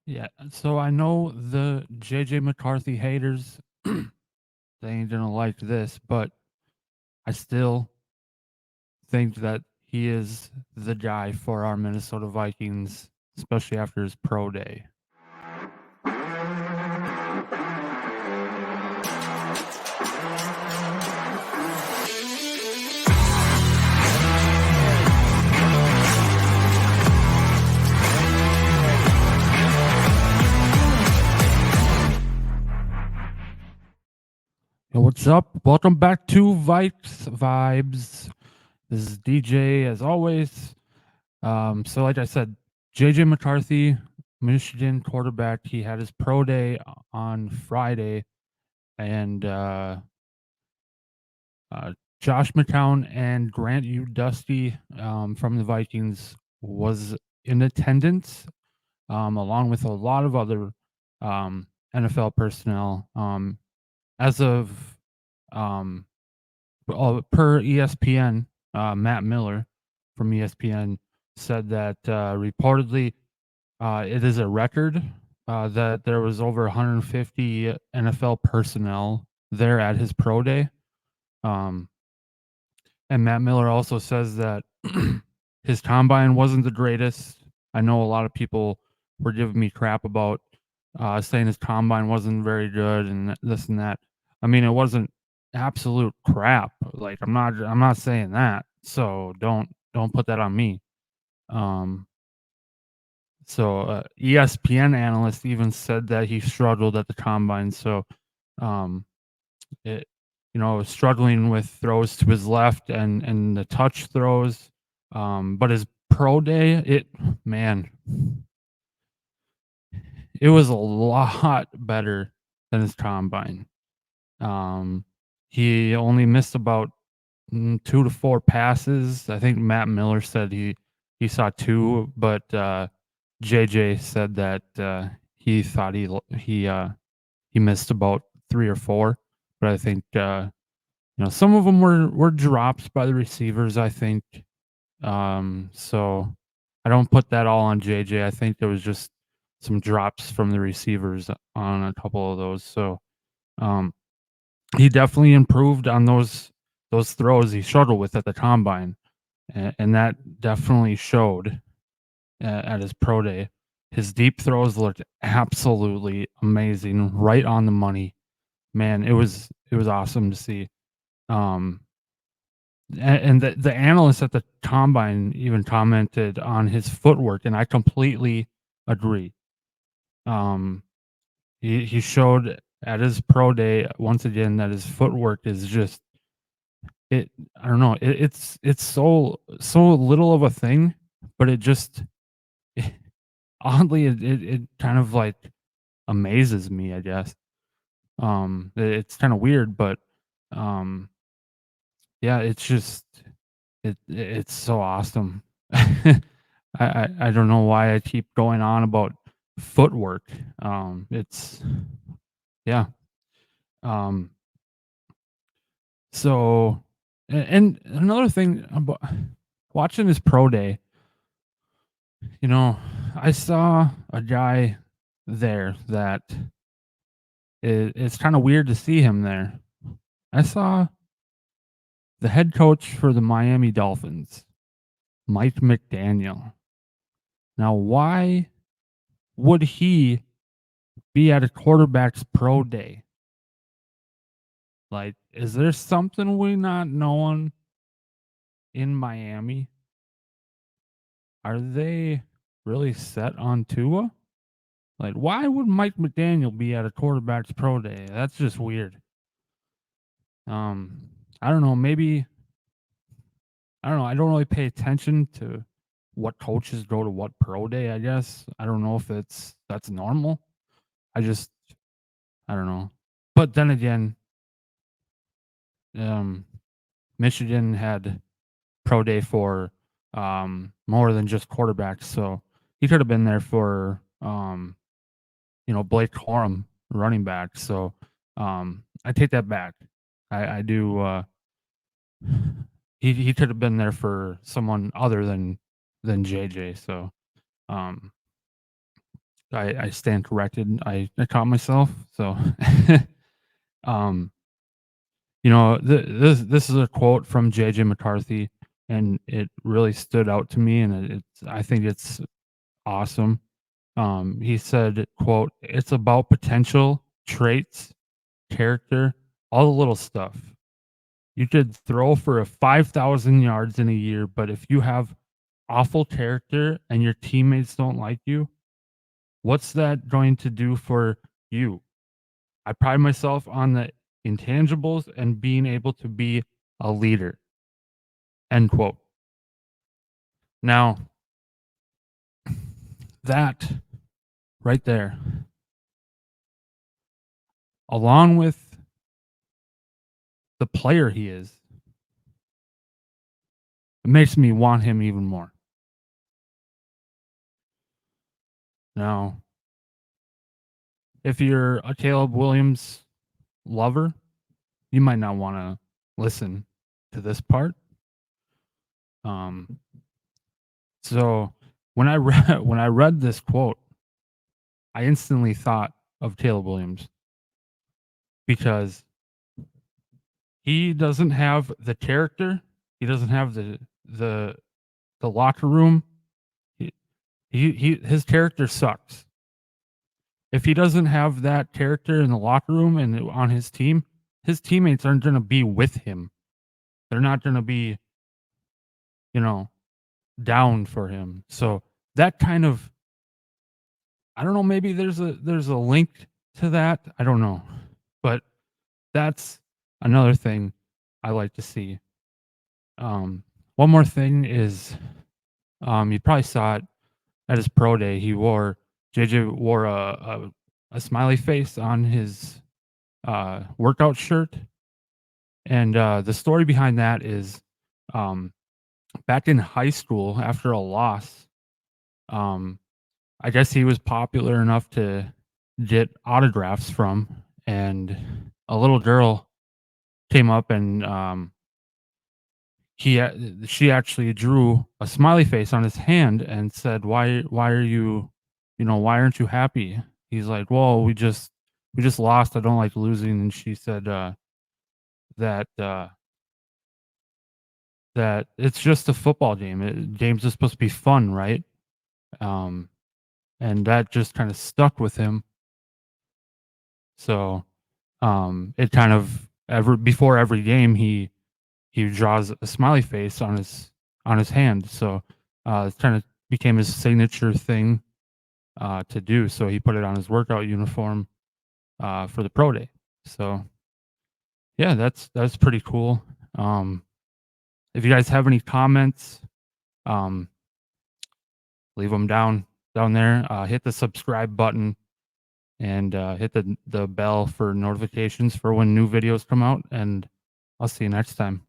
Yeah, so I know the JJ McCarthy haters, they ain't gonna like this, but I still think that he is the guy for our Minnesota Vikings, especially after his pro day. Yo, what's up? Welcome back to Vikes Vibes. This is DJ as always. So like I said, JJ McCarthy, Michigan quarterback, he had his pro day on Friday, and uh, Josh McCown and Grant U. Dusty from the Vikings was in attendance, along with a lot of other NFL personnel. As of um, per ESPN, Matt Miller from ESPN said that reportedly it is a record that there was over 150 NFL personnel there at his pro day. Um, and Matt Miller also says that his combine wasn't the greatest. I know a lot of people were giving me crap about saying his combine wasn't very good and this and that. I mean, it wasn't absolute crap. Like I'm not saying that. So don't put that on me. Um, ESPN analyst even said that he struggled at the combine. So um, it, struggling with throws to his left and the touch throws. But his pro day, man, it was a lot better than his combine. Um, he only missed about 2 to 4 passes. I think Matt Miller said he saw 2, but JJ said that he thought he missed about 3 or 4. But I think some of them were drops by the receivers, I think. So I don't put that all on JJ. I think there was just some drops from the receivers on a couple of those. So um, he definitely improved on those throws he struggled with at the combine, and that definitely showed at his pro day. His deep throws looked absolutely amazing, right on the money. Man, it was awesome to see. Um, and the analyst at the combine even commented on his footwork, and I completely agree. Um, he showed at his pro day once again that his footwork is just it. I don't know. It's so little of a thing, but it just oddly it kind of like amazes me. I guess. It's kind of weird, but um, yeah, it's just it's so awesome. I don't know why I keep going on about footwork. It's yeah. Um, so and another thing about watching his pro day, you know, I saw a guy there that it's kind of weird to see him there. I saw the head coach for the Miami Dolphins, Mike McDaniel. Now, why would he be at a quarterback's pro day? Like, is there something we not knowing in Miami? Are they really set on Tua? Like, why would Mike McDaniel be at a quarterback's pro day? That's just weird. Um, I don't know. Maybe I don't know. I don't really pay attention to what coaches go to what pro day. I guess I don't know if that's normal. I just I don't know. But then again, um, Michigan had pro day for more than just quarterbacks, so he could have been there for Blake Corum, running back. So I take that back. I do. He could have been there for someone other than JJ. So um, I stand corrected. I caught myself. So, um, this is a quote from JJ McCarthy, and it really stood out to me, and I think it's awesome. He said, quote, "It's about potential, traits, character, all the little stuff. You could throw for a 5,000 yards in a year, but if you have awful character and your teammates don't like you, what's that going to do for you? I pride myself on the intangibles and being able to be a leader." End quote. Now, that right there, along with the player he is, it makes me want him even more. Now, if you're a Caleb Williams lover, you might not want to listen to this part. Um, so when I read this quote, I instantly thought of Caleb Williams because he doesn't have the character, he doesn't have the the locker room. He, his character sucks. If he doesn't have that character in the locker room and on his team, his teammates aren't going to be with him. They're not going to be, you know, down for him. So that kind of, I don't know, maybe there's a link to that. I don't know. But that's another thing I like to see. One more thing is you probably saw it at his pro day. JJ wore a smiley face on his workout shirt. And the story behind that is um back in high school after a loss, um, I guess he was popular enough to get autographs from, and a little girl came up and she actually drew a smiley face on his hand and said, why are you, why aren't you happy?" He's like, "Well, we just lost. I don't like losing." And she said that that it's just a football game. Games are supposed to be fun, right? Um, and that just kind of stuck with him. So it kind of ever before every game he draws a smiley face on his hand. So it kind of became his signature thing to do. So he put it on his workout uniform for the pro day. So yeah, that's pretty cool. Um, if you guys have any comments, um, leave them down there. Hit the subscribe button and hit the bell for notifications for when new videos come out. And I'll see you next time.